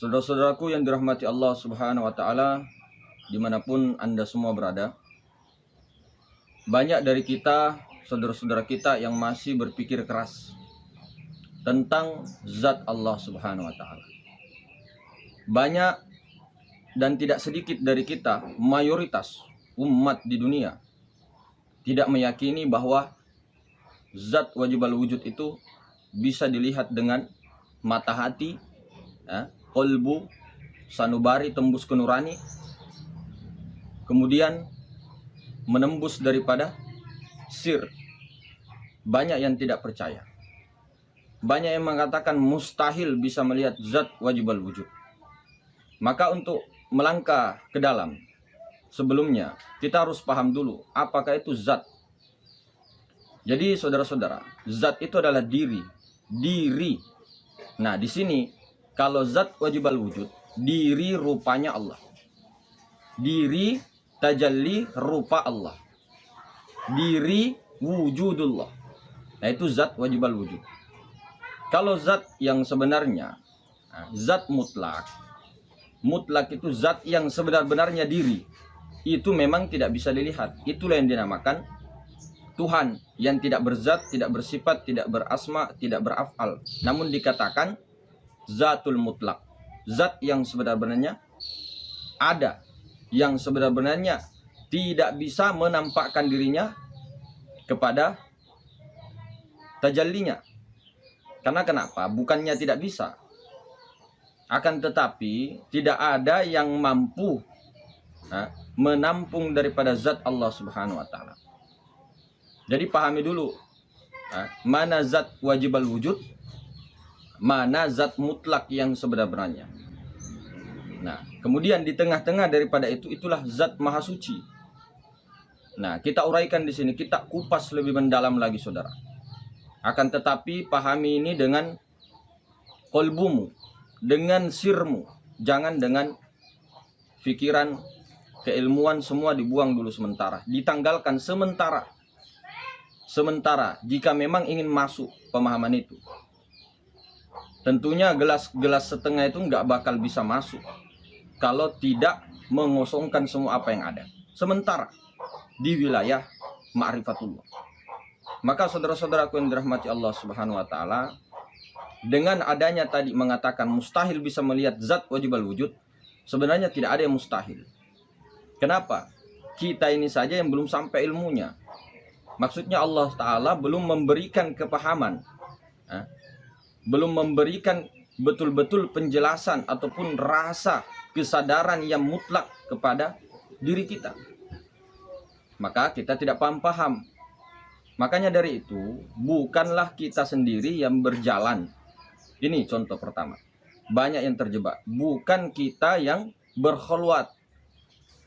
Saudara-saudaraku yang dirahmati Allah Subhanahu wa Ta'ala, dimanapun Anda semua berada, banyak dari kita, saudara-saudara kita yang masih berpikir keras tentang zat Allah Subhanahu wa Ta'ala. Banyak dan tidak sedikit dari kita, mayoritas umat di dunia, tidak meyakini bahwa zat wajibal wujud itu bisa dilihat dengan mata hati, kolbu, sanubari, tembus ke nurani, kemudian menembus daripada sir. Banyak yang tidak percaya. Banyak yang mengatakan mustahil bisa melihat zat wajibal wujud. Maka untuk melangkah ke dalam, sebelumnya kita harus paham dulu apakah itu zat. Jadi saudara-saudara, zat itu adalah diri. Nah, di sini kalau zat wajibal wujud, diri rupanya Allah. Diri tajalli rupa Allah. Diri wujudullah. Nah, itu zat wajibal wujud. Kalau zat yang sebenarnya, zat mutlak. Mutlak itu zat yang sebenar-benarnya diri. Itu memang tidak bisa dilihat. Itulah yang dinamakan Tuhan yang tidak berzat, tidak bersifat, tidak berasma, tidak beraf'al. Namun dikatakan zatul mutlak. Zat yang sebenar-benarnya ada. Yang sebenar-benarnya tidak bisa menampakkan dirinya kepada tajallinya. Karena kenapa? Bukannya tidak bisa. Akan tetapi tidak ada yang mampu menampung daripada zat Allah Subhanahu wa Ta'ala. Jadi pahami dulu mana zat wajibal wujud, mana zat mutlak yang sebenar-benarnya. Nah, kemudian di tengah-tengah daripada itu, itulah zat maha suci. Nah, kita uraikan di sini, kita kupas lebih mendalam lagi, saudara. Akan tetapi pahami ini dengan kolbumu, dengan sirmu, jangan dengan pikiran, keilmuan semua dibuang dulu sementara, ditanggalkan sementara. Sementara jika memang ingin masuk pemahaman itu, tentunya gelas setengah itu nggak bakal bisa masuk kalau tidak mengosongkan semua apa yang ada sementara di wilayah ma'rifatullah. Maka saudara-saudaraku yang dirahmati Allah Subhanahu wa Ta'ala, dengan adanya tadi mengatakan mustahil bisa melihat zat wajibal wujud, sebenarnya tidak ada yang mustahil. Kenapa? Kita ini saja yang belum sampai ilmunya. Maksudnya Allah Ta'ala belum memberikan kepahaman, belum memberikan betul-betul penjelasan ataupun rasa kesadaran yang mutlak kepada diri kita. Maka kita tidak paham-paham. Makanya dari itu, bukanlah kita sendiri yang berjalan. Ini contoh pertama. Banyak yang terjebak. Bukan kita yang berkhulwat.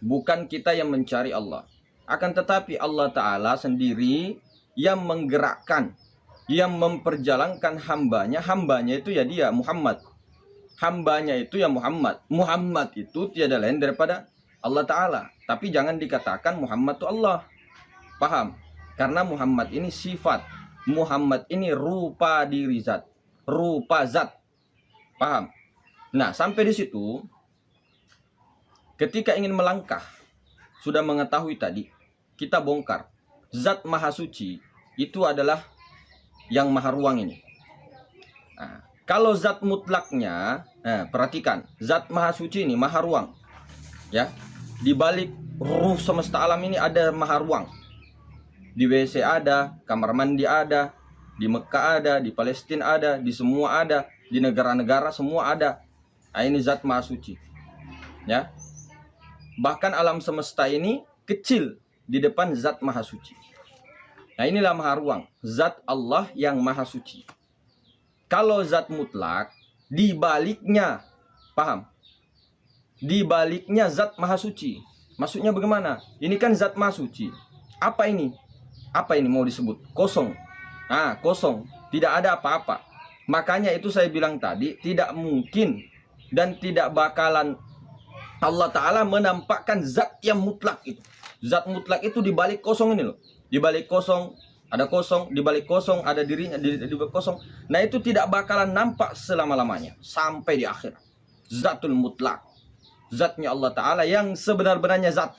Bukan kita yang mencari Allah. Akan tetapi Allah Ta'ala sendiri yang menggerakkan, yang memperjalankan hambanya. Hambanya itu ya dia, Muhammad. Hambanya itu ya Muhammad. Muhammad itu tiada lain daripada Allah Ta'ala. Tapi jangan dikatakan Muhammad itu Allah. Paham? Karena Muhammad ini sifat. Muhammad ini rupa diri zat. Rupa zat. Paham? Nah, sampai di situ, ketika ingin melangkah, sudah mengetahui tadi, kita bongkar. Zat maha suci itu adalah yang maha ruang ini. Nah, kalau zat mutlaknya, perhatikan, zat maha suci ini maha ruang. Ya, di balik ruh semesta alam ini ada maha ruang. Di WC ada, kamar mandi ada, di Mekah ada, di Palestina ada, di semua ada, di negara-negara semua ada. Nah, ini zat maha suci. Ya. Bahkan alam semesta ini kecil di depan zat maha suci. Nah, inilah maha ruang, zat Allah yang maha suci. Kalau zat mutlak, di baliknya, paham? Di baliknya zat maha suci. Maksudnya bagaimana? Ini kan zat maha suci. Apa ini? Apa ini mau disebut? Kosong. Nah, kosong. Tidak ada apa-apa. Makanya itu saya bilang tadi, tidak mungkin dan tidak bakalan Allah Ta'ala menampakkan zat yang mutlak itu. Zat mutlak itu di balik kosong ini loh. Di balik kosong ada kosong, di balik kosong ada dirinya, di balik kosong. Nah, itu tidak bakalan nampak selama-lamanya sampai di akhir. zatul mutlak. Zatnya Allah Ta'ala yang sebenar-benarnya zat.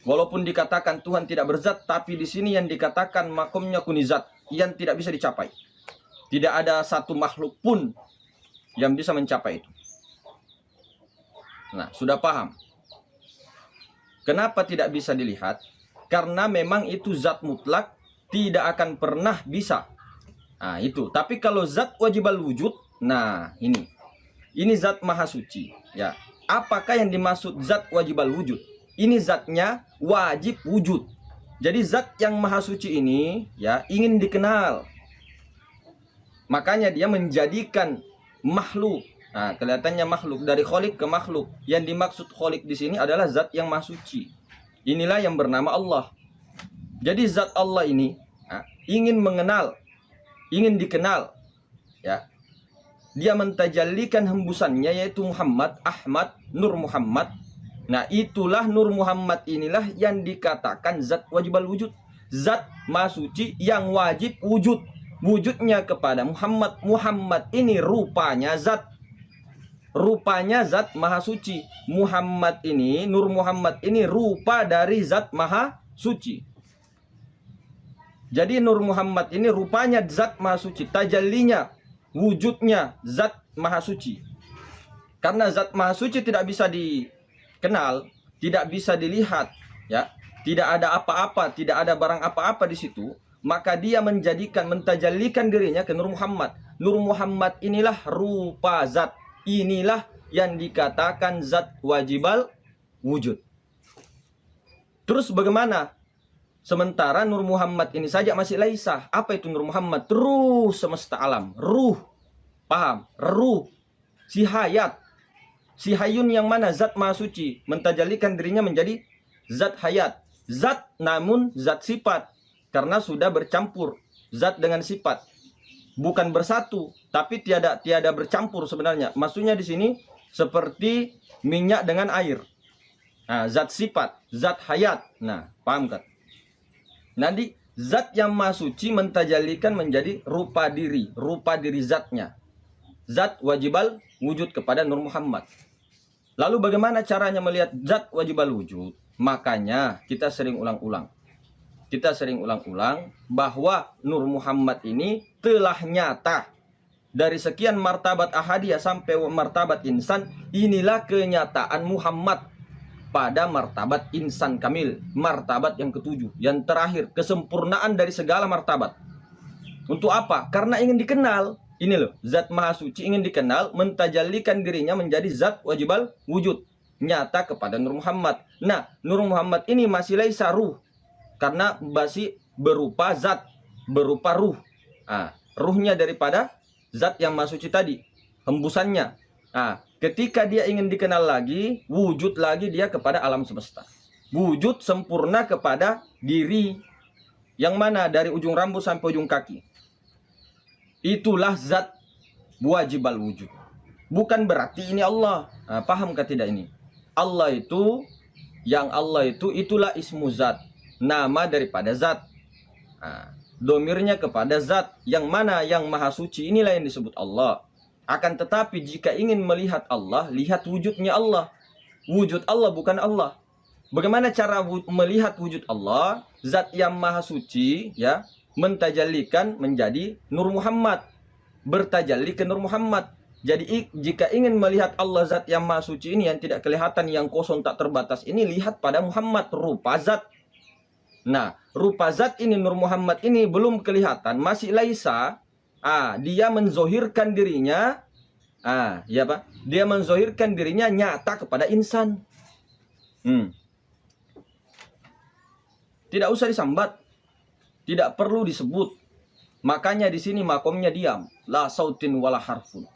Walaupun dikatakan Tuhan tidak berzat, tapi di sini yang dikatakan makomnya kunizat, yang tidak bisa dicapai. Tidak ada satu makhluk pun yang bisa mencapai itu. Nah, sudah paham. Kenapa tidak bisa dilihat? Karena memang itu zat mutlak, tidak akan pernah bisa. Nah, itu. Tapi kalau zat wajibal wujud, nah ini. Ini zat maha suci. Ya. Apakah yang dimaksud zat wajibal wujud? Ini zatnya wajib wujud. Jadi zat yang maha suci ini ya ingin dikenal. Makanya dia menjadikan makhluk. Nah, kelihatannya makhluk dari kholik ke makhluk. Yang dimaksud kholik di sini adalah zat yang maha suci. Inilah yang bernama Allah. Jadi zat Allah ini ingin mengenal, ingin dikenal. Ya. Dia mentajallikan hembusannya yaitu Muhammad, Ahmad, Nur Muhammad. Nah, itulah Nur Muhammad inilah yang dikatakan zat wajibal wujud. Zat maha suci yang wajib wujud. Wujudnya kepada Muhammad. Muhammad ini rupanya zat. Rupanya zat maha suci. Muhammad ini, Nur Muhammad ini rupa dari zat maha suci. Jadi Nur Muhammad ini rupanya zat maha suci. Tajallinya, wujudnya zat maha suci. Karena zat maha suci tidak bisa dikenal, tidak bisa dilihat, ya. Tidak ada apa-apa, tidak ada barang apa-apa di situ, maka dia mentajallikan dirinya ke Nur Muhammad. Nur Muhammad inilah rupa zat. Inilah yang dikatakan zat wajibal wujud. Terus bagaimana? Sementara Nur Muhammad ini saja masih laisah. Apa itu Nur Muhammad? Ruh semesta alam. Ruh. Paham? Ruh. Si hayat. Si hayun yang mana? Zat maha suci. Mentajalikan dirinya menjadi zat hayat. Zat namun zat sifat. Karena sudah bercampur. Zat dengan sifat. Bukan bersatu. Tapi tiada bercampur sebenarnya. Maksudnya di sini seperti minyak dengan air. Nah, zat sifat. Zat hayat. Nah, paham kan? Nanti zat yang maha suci mentajalikan menjadi rupa diri zatnya. Zat wajibal wujud kepada Nur Muhammad. Lalu bagaimana caranya melihat zat wajibal wujud? Makanya kita sering ulang-ulang. Bahwa Nur Muhammad ini telah nyata. Dari sekian martabat ahadiyah sampai martabat insan, inilah kenyataan Muhammad. Pada martabat insan kamil, martabat yang ketujuh, yang terakhir, kesempurnaan dari segala martabat. Untuk apa? Karena ingin dikenal. Ini loh, zat maha suci ingin dikenal, mentajallikan dirinya menjadi zat wajibal wujud, nyata kepada Nur Muhammad. Nah, Nur Muhammad ini masih laisa ruh, karena masih berupa zat, berupa ruh. Ruhnya daripada zat yang maha suci tadi, hembusannya. Ketika dia ingin dikenal lagi, wujud lagi dia kepada alam semesta. Wujud sempurna kepada diri. Yang mana? Dari ujung rambut sampai ujung kaki. Itulah zat wajibal wujud. Bukan berarti ini Allah. Pahamkah tidak ini? Allah itu, itulah ismu zat. Nama daripada zat. Domirnya kepada zat. Yang mana? Yang maha suci. Inilah yang disebut Allah. Akan tetapi jika ingin melihat Allah, lihat wujudnya Allah. Wujud Allah bukan Allah. Bagaimana cara melihat wujud Allah? Zat yang maha suci ya mentajallikan menjadi Nur Muhammad. Bertajalli ke Nur Muhammad. Jadi jika ingin melihat Allah zat yang maha suci ini yang tidak kelihatan, yang kosong tak terbatas ini, lihat pada Muhammad, rupa zat. Nah, rupa zat ini Nur Muhammad ini belum kelihatan, masih laisa. Dia menzohirkan dirinya, dia menzohirkan dirinya nyata kepada insan. Tidak usah disambat, tidak perlu disebut. Makanya di sini makomnya diam, la sautin wala harfun.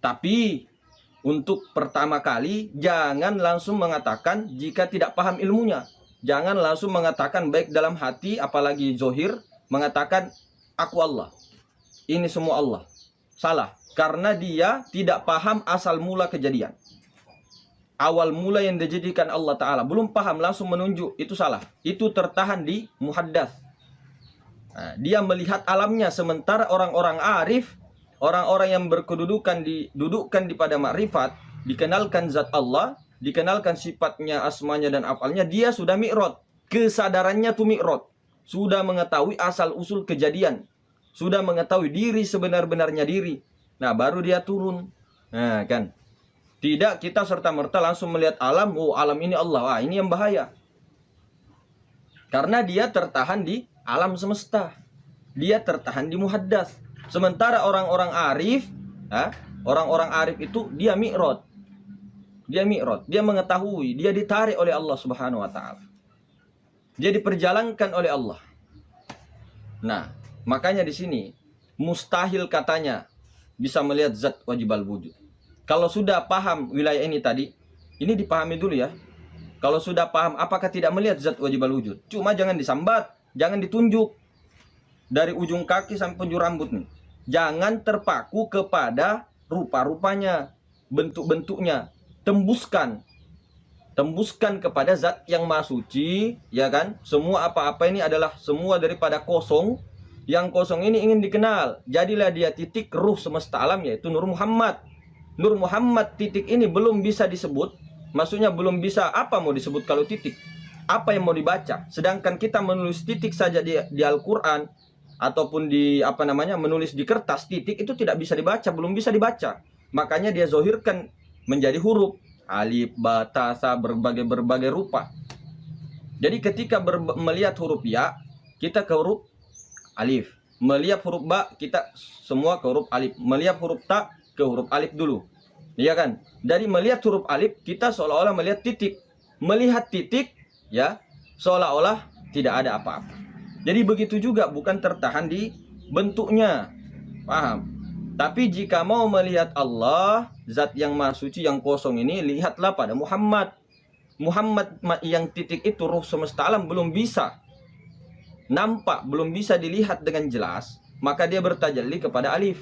Tapi untuk pertama kali jangan langsung mengatakan jika tidak paham ilmunya. Jangan langsung mengatakan baik dalam hati, apalagi zohir, mengatakan aku Allah. Ini semua Allah. Salah. Karena dia tidak paham asal mula kejadian. Awal mula yang dijadikan Allah Ta'ala. Belum paham langsung menunjuk. Itu salah. Itu tertahan di muhaddath. Dia melihat alamnya. Sementara orang-orang arif, orang-orang yang berkedudukan didudukkan di pada makrifat, dikenalkan zat Allah, dikenalkan sifatnya, asmanya dan afalnya, dia sudah mi'raj. Kesadarannya tuh mi'raj. Sudah mengetahui asal usul kejadian. Sudah mengetahui diri sebenar-benarnya diri. Nah, baru dia turun. Nah, kan. Tidak kita serta-merta langsung melihat alam, oh alam ini Allah. Wah, ini yang bahaya. Karena dia tertahan di alam semesta. Dia tertahan di muhaddas. Sementara orang-orang arif, orang-orang arif itu dia mi'raj. Dia mi'raj, dia mengetahui, dia ditarik oleh Allah Subhanahu wa taala. Dia diperjalankan oleh Allah. Nah, makanya di sini mustahil katanya bisa melihat zat wajibal wujud. Kalau sudah paham wilayah ini tadi, ini dipahami dulu ya. Kalau sudah paham, apakah tidak melihat zat wajibal wujud? Cuma jangan disambat, jangan ditunjuk dari ujung kaki sampai penjuru rambut nih. Jangan terpaku kepada rupa-rupanya, bentuk-bentuknya. Tembuskan kepada zat yang maha suci, ya kan? Semua apa-apa ini adalah semua daripada kosong. Yang kosong ini ingin dikenal. Jadilah dia titik ruh semesta alam, yaitu Nur Muhammad. Nur Muhammad titik ini belum bisa disebut. Maksudnya belum bisa, apa mau disebut kalau titik? Apa yang mau dibaca? Sedangkan kita menulis titik saja di Al-Quran ataupun di menulis di kertas, titik itu tidak bisa dibaca, belum bisa dibaca. Makanya dia zohirkan menjadi huruf alif, ba, ta, sa, berbagai rupa. Jadi ketika melihat huruf ya, kita ke huruf alif. Melihat huruf ba, kita semua ke huruf alif. Melihat huruf ta, ke huruf alif dulu. Iya kan? Dari melihat huruf alif, kita seolah-olah melihat titik. Melihat titik, ya, seolah-olah tidak ada apa-apa. Jadi begitu juga, bukan tertahan di bentuknya. Paham? Tapi jika mau melihat Allah, zat yang maha suci, yang kosong ini, lihatlah pada Muhammad. Muhammad yang titik itu, ruh semesta alam, belum bisa nampak, belum bisa dilihat dengan jelas, maka dia bertajalli kepada alif.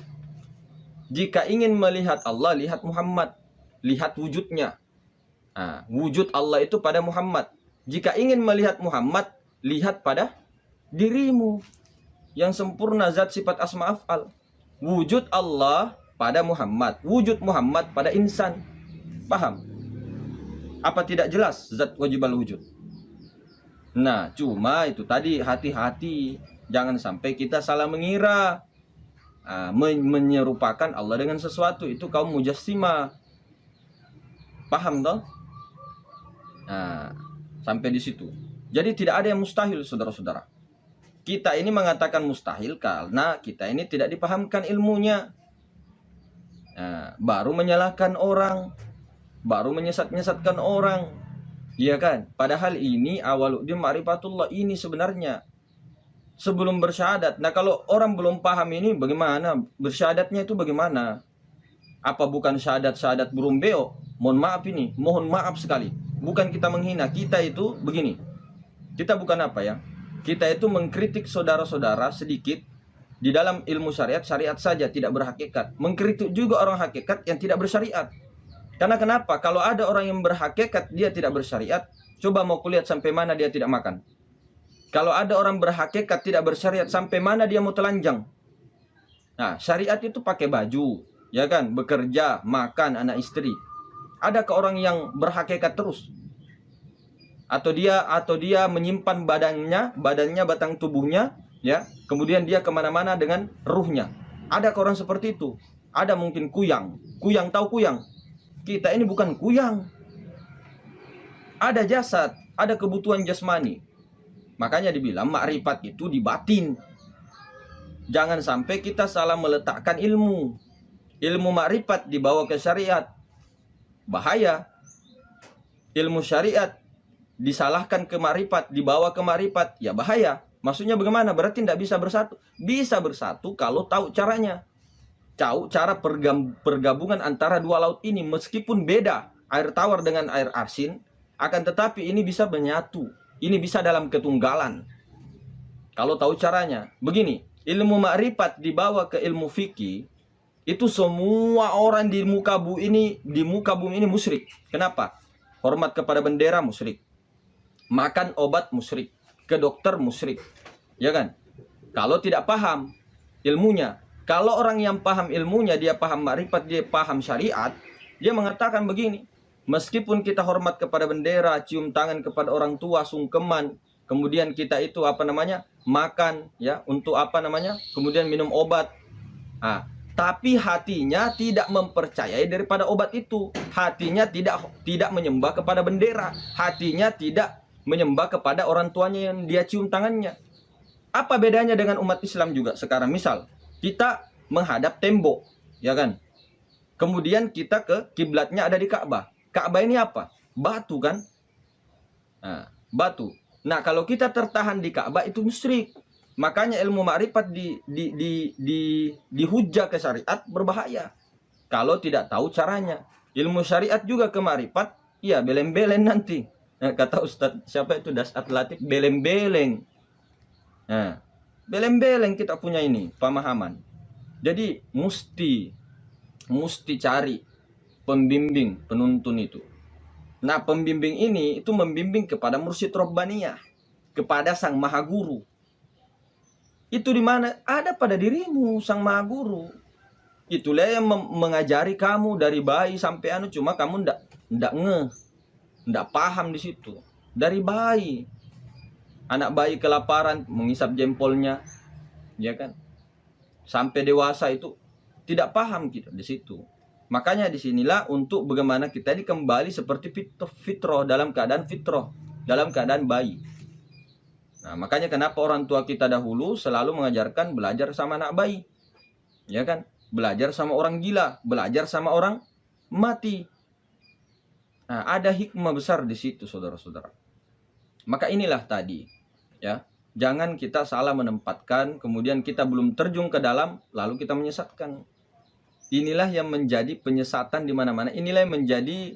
Jika ingin melihat Allah, lihat Muhammad, lihat wujudnya. Nah, wujud Allah itu pada Muhammad. Jika ingin melihat Muhammad, lihat pada dirimu yang sempurna zat sifat asma af'al. Wujud Allah pada Muhammad, wujud Muhammad pada insan. Paham? Apa tidak jelas zat wajibal wujud? Nah, cuma itu tadi, hati-hati, jangan sampai kita salah mengira. Menyerupakan Allah dengan sesuatu, itu kaum mujassimah. Paham toh? Nah, sampai di situ. Jadi tidak ada yang mustahil, saudara-saudara. Kita ini mengatakan mustahil karena kita ini tidak dipahamkan ilmunya. Nah, baru menyalahkan orang, baru menyesat-nyesatkan orang. Iya kan? Padahal ini awaluddin ma'rifatullah ini sebenarnya sebelum bersyahadat. Nah, kalau orang belum paham ini bagaimana? Bersyahadatnya itu bagaimana? Apa bukan syahadat-syahadat burung beo? Mohon maaf ini, mohon maaf sekali. Bukan kita menghina, kita itu begini. Kita bukan apa ya? Kita itu mengkritik saudara-saudara sedikit di dalam ilmu syariat saja, tidak berhakikat. Mengkritik juga orang hakikat yang tidak bersyariat. Karena kenapa? Kalau ada orang yang berhakikat dia tidak bersyariat, coba mau kulihat sampai mana dia tidak makan. Kalau ada orang berhakikat tidak bersyariat, sampai mana dia mau telanjang. Nah, syariat itu pakai baju, ya kan, bekerja, makan, anak istri. Adakah orang yang berhakikat terus? Atau dia menyimpan badannya, batang tubuhnya, ya, kemudian dia kemana-mana dengan ruhnya. Adakah orang seperti itu? Ada mungkin kuyang. Kuyang, tahu kuyang? Kita ini bukan kuyang. Ada jasad, ada kebutuhan jasmani. Makanya dibilang makrifat itu di batin. Jangan sampai kita salah meletakkan ilmu. Ilmu makrifat dibawa ke syariat, bahaya. Ilmu syariat disalahkan ke makrifat, dibawa ke makrifat, ya bahaya. Maksudnya bagaimana? Berarti tidak bisa bersatu. Bisa bersatu kalau tahu caranya. Tahu cara pergabungan antara dua laut ini. Meskipun beda air tawar dengan air asin, akan tetapi ini bisa menyatu. Ini bisa dalam ketunggalan. Kalau tahu caranya. Begini, ilmu makrifat dibawa ke ilmu fikih, itu semua orang di muka bumi ini musyrik. Kenapa? Hormat kepada bendera musyrik. Makan obat musyrik. Ke dokter musyrik. Ya kan? Kalau tidak paham ilmunya. Kalau orang yang paham ilmunya, dia paham makrifat, dia paham syariat, dia mengatakan begini, meskipun kita hormat kepada bendera, cium tangan kepada orang tua, sungkeman, kemudian kita itu makan ya untuk kemudian minum obat. Tapi hatinya tidak mempercayai daripada obat itu. Hatinya tidak menyembah kepada bendera. Hatinya tidak menyembah kepada orang tuanya yang dia cium tangannya. Apa bedanya dengan umat Islam juga sekarang? Misal, kita menghadap tembok, ya kan? Kemudian kita ke kiblatnya ada di Ka'bah. Ka'bah ini apa? Batu kan? Batu. Nah, kalau kita tertahan di Ka'bah itu musyrik. Makanya ilmu makrifat dihujah ke syariat berbahaya kalau tidak tahu caranya. Ilmu syariat juga ke makrifat, ya beleng-beleng nanti. Kata Ustadz siapa itu Dasat Latif, beleng-beleng. Nah, beleng-beleng kita punya ini pemahaman. Jadi mesti cari pembimbing, penuntun itu. Nah, pembimbing ini itu membimbing kepada mursyid Rabbaniyah, kepada sang maha guru. Itu di mana? Ada pada dirimu sang maha guru. Itulah yang mengajari kamu dari bayi sampai cuma kamu ndak paham di situ. Dari bayi. Anak bayi kelaparan mengisap jempolnya, ya kan? Sampai dewasa itu tidak paham kita di situ. Makanya disinilah untuk bagaimana kita ini kembali seperti fitrah, dalam keadaan fitrah, dalam keadaan bayi. Nah, makanya kenapa orang tua kita dahulu selalu mengajarkan belajar sama anak bayi. Ya kan? Belajar sama orang gila, belajar sama orang mati. Nah, ada hikmah besar di situ, saudara-saudara. Maka inilah tadi, ya. Jangan kita salah menempatkan, kemudian kita belum terjun ke dalam, lalu kita menyesatkan. Inilah yang menjadi penyesatan di mana-mana. Inilah yang menjadi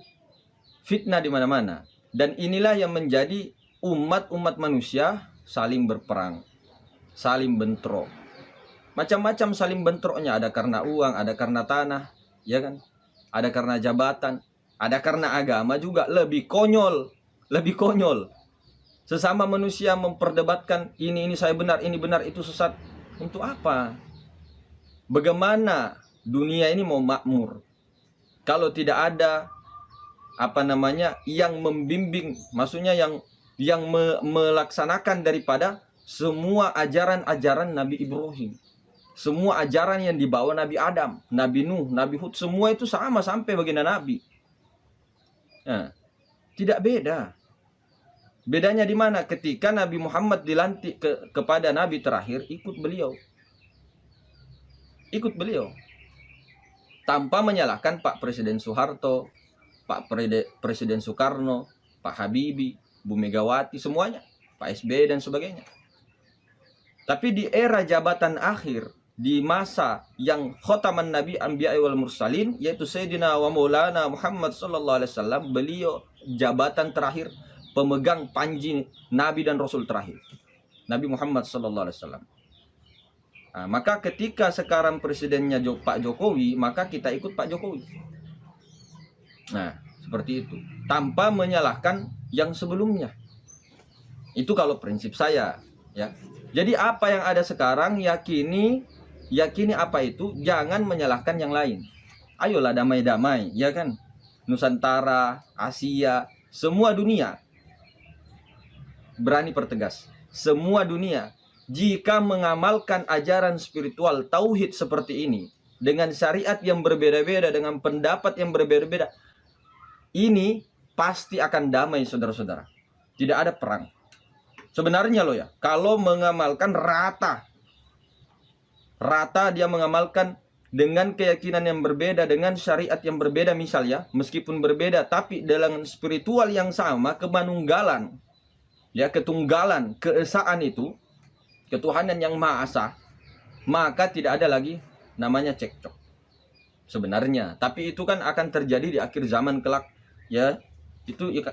fitnah di mana-mana. Dan inilah yang menjadi umat manusia saling berperang, saling bentrok. Macam-macam saling bentroknya, ada karena uang, ada karena tanah, ya kan? Ada karena jabatan, ada karena agama juga, lebih konyol. Sesama manusia memperdebatkan ini saya benar, ini benar, itu sesat. Untuk apa? Bagaimana dunia ini mau makmur kalau tidak ada yang membimbing, maksudnya yang melaksanakan daripada semua ajaran-ajaran Nabi Ibrahim, semua ajaran yang dibawa Nabi Adam, Nabi Nuh, Nabi Hud, semua itu sama sampai baginda Nabi. Nah, tidak beda. Bedanya di mana? Ketika Nabi Muhammad dilantik kepada Nabi terakhir, ikut beliau. Tanpa menyalahkan Pak Presiden Soeharto, Pak Presiden Soekarno, Pak Habibie, Bu Megawati, semuanya, Pak SBY dan sebagainya. Tapi di era jabatan akhir, di masa yang khotaman Nabi Anbiya wal Mursalin, yaitu Sayyidina wa Maulana Muhammad sallallahu alaihi wasallam, beliau jabatan terakhir, pemegang panji Nabi dan Rasul terakhir, Nabi Muhammad sallallahu alaihi wasallam. Nah, maka ketika sekarang presidennya Pak Jokowi, maka kita ikut Pak Jokowi. Nah, seperti itu, tanpa menyalahkan yang sebelumnya. Itu kalau prinsip saya, ya. Jadi apa yang ada sekarang, yakini apa itu, jangan menyalahkan yang lain. Ayolah damai-damai, ya kan? Nusantara, Asia, semua dunia. Berani pertegas, semua dunia jika mengamalkan ajaran spiritual tauhid seperti ini, dengan syariat yang berbeda-beda, dengan pendapat yang berbeda-beda, ini pasti akan damai, saudara-saudara. Tidak ada perang. Sebenarnya loh ya, kalau mengamalkan rata dia mengamalkan dengan keyakinan yang berbeda, dengan syariat yang berbeda misalnya, meskipun berbeda, tapi dalam spiritual yang sama, kemanunggalan, ya, ketunggalan, keesaan itu, ketuhanan yang Maha Esa, maka tidak ada lagi namanya cekcok sebenarnya. Tapi itu kan akan terjadi di akhir zaman kelak, ya.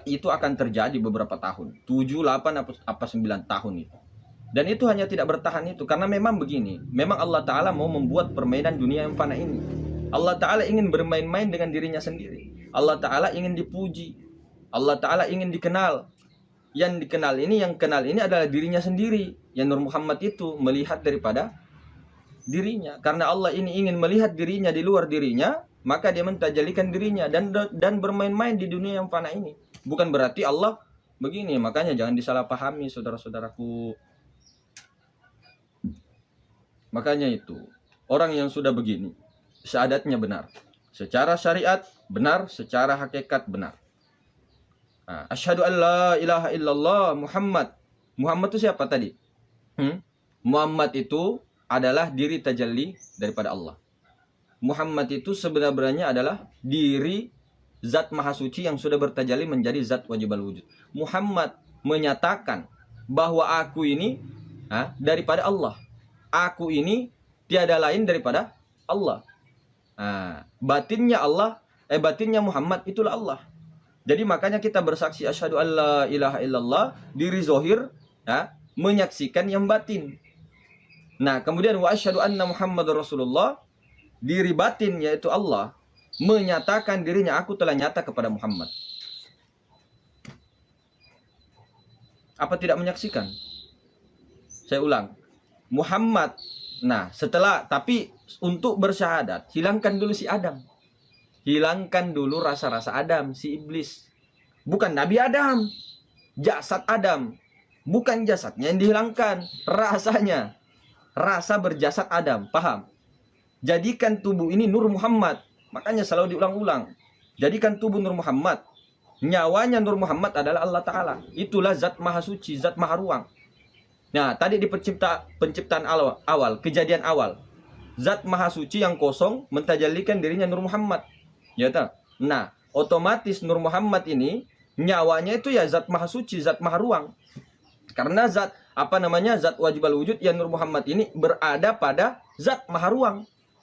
Itu akan terjadi beberapa tahun, 7, 8 apa 9 tahun itu. Dan itu hanya tidak bertahan itu karena memang begini, memang Allah Ta'ala mau membuat permainan dunia yang fana ini. Allah Ta'ala ingin bermain-main dengan dirinya sendiri. Allah Ta'ala ingin dipuji, Allah Ta'ala ingin dikenal. Yang dikenal ini, yang kenal ini adalah dirinya sendiri. Yang Nur Muhammad itu melihat daripada dirinya. Karena Allah ini ingin melihat dirinya di luar dirinya, maka dia mentajalikan dirinya dan bermain-main di dunia yang fana ini. Bukan berarti Allah begini, makanya jangan disalahpahami saudara-saudaraku. Makanya itu, orang yang sudah begini, syahadatnya benar. Secara syariat benar, secara hakikat benar. Asyhadu an la ilaha illallah Muhammad. Muhammad itu siapa tadi? Muhammad itu adalah diri tajalli daripada Allah. Muhammad itu sebenarnya adalah diri zat maha suci yang sudah bertajalli menjadi zat wajibal wujud. Muhammad menyatakan bahwa aku ini daripada Allah. Aku ini tiada lain daripada Allah. Batinnya Allah, batinnya Muhammad itulah Allah. Jadi makanya kita bersaksi asyhadu an la ilaha illallah, diri zahir menyaksikan yang batin. Nah, kemudian wa asyhadu anna Muhammadar Rasulullah, diri batin yaitu Allah menyatakan dirinya aku telah nyata kepada Muhammad. Apa tidak menyaksikan? Saya ulang. Muhammad. Nah, tapi untuk bersyahadat, hilangkan dulu si Adam. Hilangkan dulu rasa-rasa Adam, si iblis. Bukan Nabi Adam. Jasad Adam. Bukan jasadnya yang dihilangkan, rasanya. Rasa berjasad Adam, paham? Jadikan tubuh ini Nur Muhammad. Makanya selalu diulang-ulang. Jadikan tubuh Nur Muhammad. Nyawanya Nur Muhammad adalah Allah Ta'ala. Itulah zat maha suci, zat maha ruang. Nah, tadi di penciptaan awal, kejadian awal. Zat maha suci yang kosong mentajallikan dirinya Nur Muhammad. Ya tak? Nah, otomatis Nur Muhammad ini nyawanya itu ya zat maha suci, zat maha ruang. Karena zat wajibal wujud yang Nur Muhammad ini berada pada zat maha ruang.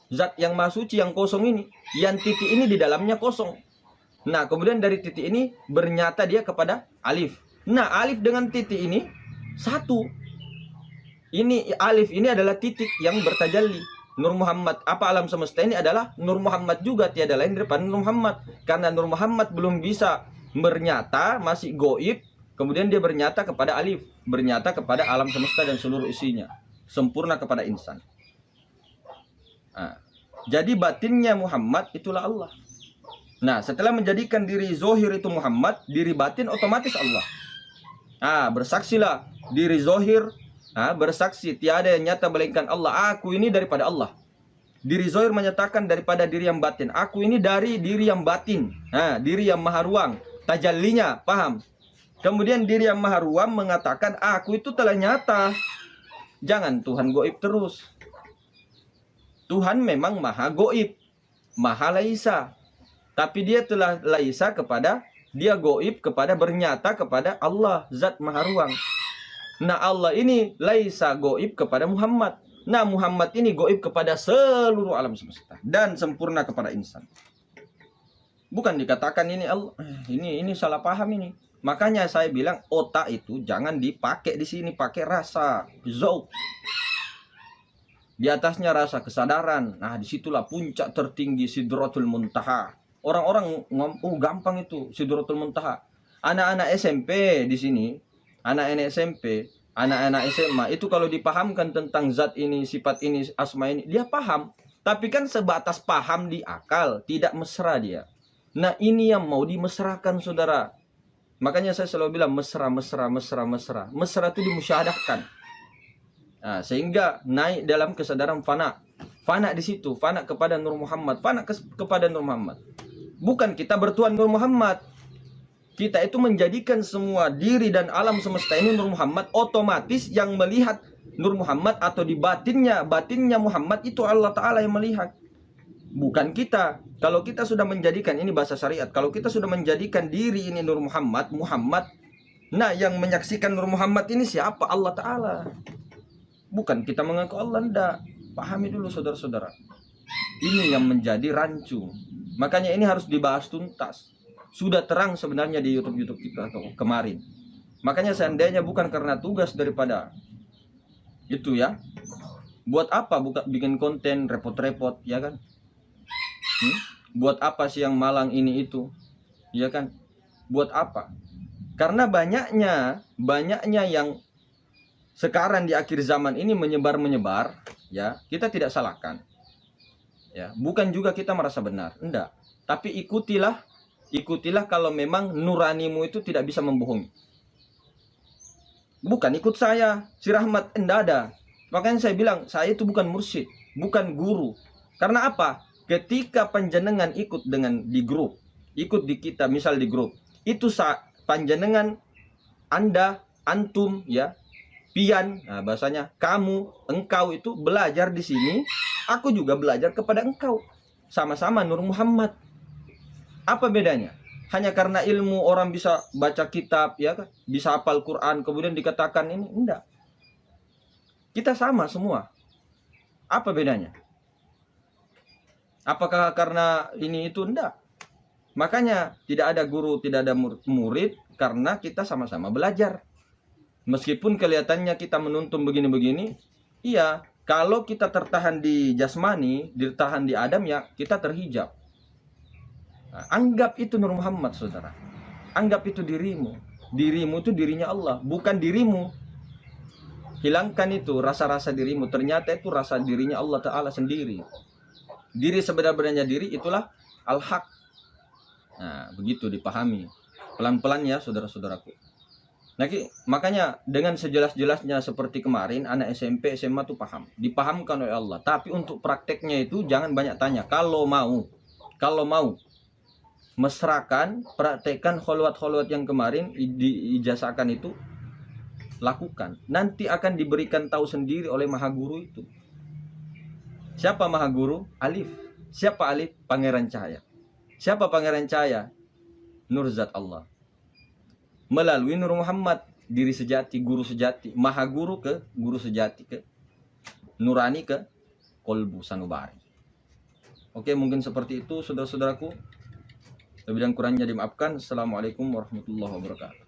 Zat yang maha suci yang kosong ini, yang titik ini di dalamnya kosong. Nah, kemudian dari titik ini bernyata dia kepada alif. Nah, alif dengan titik ini satu. Ini alif ini adalah titik yang bertajalli. Nur Muhammad, alam semesta ini adalah Nur Muhammad juga, tiada lain daripada Nur Muhammad. Karena Nur Muhammad belum bisa bernyata, masih goib. Kemudian dia bernyata kepada alif, bernyata kepada alam semesta dan seluruh isinya, sempurna kepada insan. Jadi batinnya Muhammad itulah Allah. Nah, setelah menjadikan diri zohir itu Muhammad, diri batin otomatis Allah. Bersaksilah diri zohir, bersaksi tiada yang nyata melainkan Allah. Aku ini daripada Allah. Diri zohir menyatakan daripada diri yang batin. Aku ini dari diri yang batin, diri yang maha ruang, tajallinya, paham? Kemudian diri yang maha ruang mengatakan aku itu telah nyata. Jangan Tuhan goib terus. Tuhan memang maha goib, maha laisa. Tapi dia telah laisa kepada, dia goib kepada, bernyata kepada Allah, zat maha ruang. Nah, Allah ini laisa goib kepada Muhammad. Nah, Muhammad ini goib kepada seluruh alam semesta dan sempurna kepada insan. Bukan dikatakan ini Allah, ini salah paham ini. Makanya saya bilang otak itu jangan dipakai di sini, pakai rasa, zauq. Di atasnya rasa kesadaran. Nah, disitulah puncak tertinggi Sidratul Muntaha. Orang-orang gampang itu Sidratul Muntaha. Anak-anak SMP di sini, anak-anak SMP, anak-anak SMA itu kalau dipahamkan tentang zat ini, sifat ini, asma ini, dia paham. Tapi kan sebatas paham di akal, tidak mesra dia. Nah, ini yang mau dimesrakan, saudara. Makanya saya selalu bilang mesra. Mesra itu dimusyahadahkan. Nah, sehingga naik dalam kesadaran fana. Fana di situ, fana kepada Nur Muhammad, fana kepada Nur Muhammad. Bukan kita bertuan Nur Muhammad. Kita itu menjadikan semua diri dan alam semesta ini Nur Muhammad. Otomatis yang melihat Nur Muhammad atau di batinnya Muhammad itu Allah Ta'ala yang melihat. Bukan kita. Kalau kita sudah menjadikan, ini bahasa syariat, kalau kita sudah menjadikan diri ini Nur Muhammad, nah yang menyaksikan Nur Muhammad ini siapa? Allah Ta'ala. Bukan kita mengaku Allah, enggak. Pahami dulu saudara-saudara. Ini yang menjadi rancu. Makanya ini harus dibahas tuntas. Sudah terang sebenarnya di YouTube kita kemarin. Makanya seandainya bukan karena tugas daripada itu ya, buat apa bikin konten repot-repot, ya kan? Buat apa sih yang malang ini itu, ya kan? Buat apa? Karena banyaknya yang sekarang di akhir zaman ini menyebar, ya, kita tidak salahkan. Ya, bukan juga kita merasa benar, enggak. Tapi ikutilah kalau memang nuranimu itu tidak bisa membohongi. Bukan ikut saya, si Rahmat, enggak ada. Makanya saya bilang, saya itu bukan mursyid, bukan guru. Karena apa? Ketika panjenengan ikut dengan di grup, ikut di kita, misal di grup, itu panjenengan, Anda, antum, ya, pian, nah bahasanya kamu, engkau itu belajar di sini, aku juga belajar kepada engkau. Sama-sama Nur Muhammad. Apa bedanya? Hanya karena ilmu orang bisa baca kitab, ya kan? Bisa hafal Quran, kemudian dikatakan ini, enggak. Kita sama semua. Apa bedanya? Apakah karena ini itu? Enggak. Makanya tidak ada guru, tidak ada murid, karena kita sama-sama belajar. Meskipun kelihatannya kita menuntun begini-begini, iya, kalau kita tertahan di jasmani, ditahan di Adam, ya kita terhijab. Nah, anggap itu Nur Muhammad, saudara. Anggap itu dirimu. Dirimu itu dirinya Allah, bukan dirimu. Hilangkan itu rasa-rasa dirimu. Ternyata itu rasa dirinya Allah Ta'ala sendiri. Diri sebenarnya diri itulah al-haq. Nah, begitu dipahami. Pelan-pelan ya, saudara-saudaraku. Makanya dengan sejelas-jelasnya seperti kemarin, anak SMP, SMA tuh paham. Dipahamkan oleh Allah. Tapi untuk prakteknya itu jangan banyak tanya. Kalau mau mesrakan, praktekkan kholwat-kholwat yang kemarin diijazahkan itu, lakukan. Nanti akan diberikan tahu sendiri oleh Maha Guru itu. Siapa Maha Guru? Alif. Siapa Alif? Pangeran Cahaya. Siapa Pangeran Cahaya? Nur Zat Allah. Melalui Nur Muhammad, diri sejati, guru sejati, Maha Guru ke guru sejati, ke nurani, ke kolbu sanubari. Oke, mungkin seperti itu saudara-saudaraku. Lebih dan kurangnya dimaafkan. Assalamualaikum warahmatullahi wabarakatuh.